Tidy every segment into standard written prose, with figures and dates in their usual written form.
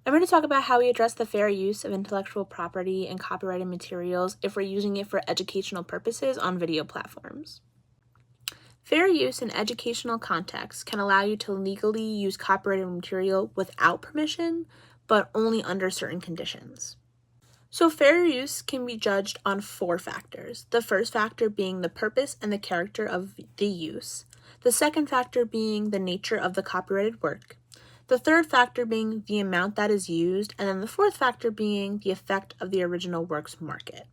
I'm going to talk about how we address the fair use of intellectual property and copyrighted materials if we're using it for educational purposes on video platforms. Fair use in educational contexts can allow you to legally use copyrighted material without permission, but only under certain conditions. So fair use can be judged on 4 factors. The first factor being the purpose and the character of the use. The second factor being the nature of the copyrighted work. The third factor being the amount that is used, and then the fourth factor being the effect of the original work's market.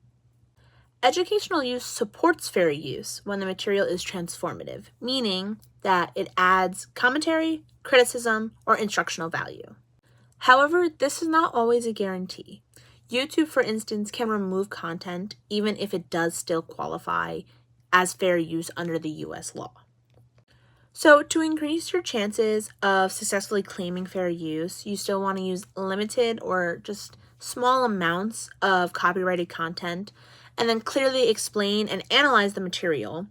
Educational use supports fair use when the material is transformative, meaning that it adds commentary, criticism, or instructional value. However, this is not always a guarantee. YouTube, for instance, can remove content even if it does still qualify as fair use under the US law. So to increase your chances of successfully claiming fair use, you still want to use limited or just small amounts of copyrighted content, and then clearly explain and analyze the material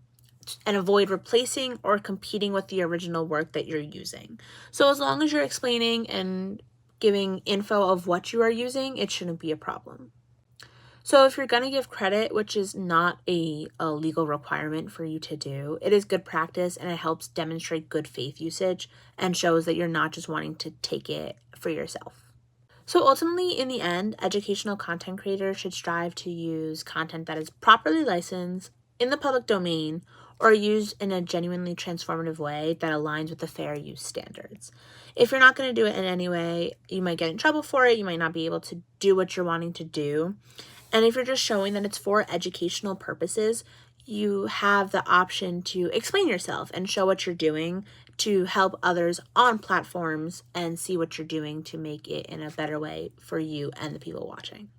and avoid replacing or competing with the original work that you're using. So as long as you're explaining and giving info of what you are using, it shouldn't be a problem. So if you're going to give credit, which is not a legal requirement for you to do, it is good practice and it helps demonstrate good faith usage and shows that you're not just wanting to take it for yourself. So ultimately, in the end, educational content creators should strive to use content that is properly licensed in the public domain or used in a genuinely transformative way that aligns with the fair use standards. If you're not going to do it in any way, you might get in trouble for it. You might not be able to do what you're wanting to do. And if you're just showing that it's for educational purposes, you have the option to explain yourself and show what you're doing to help others on platforms and see what you're doing to make it in a better way for you and the people watching.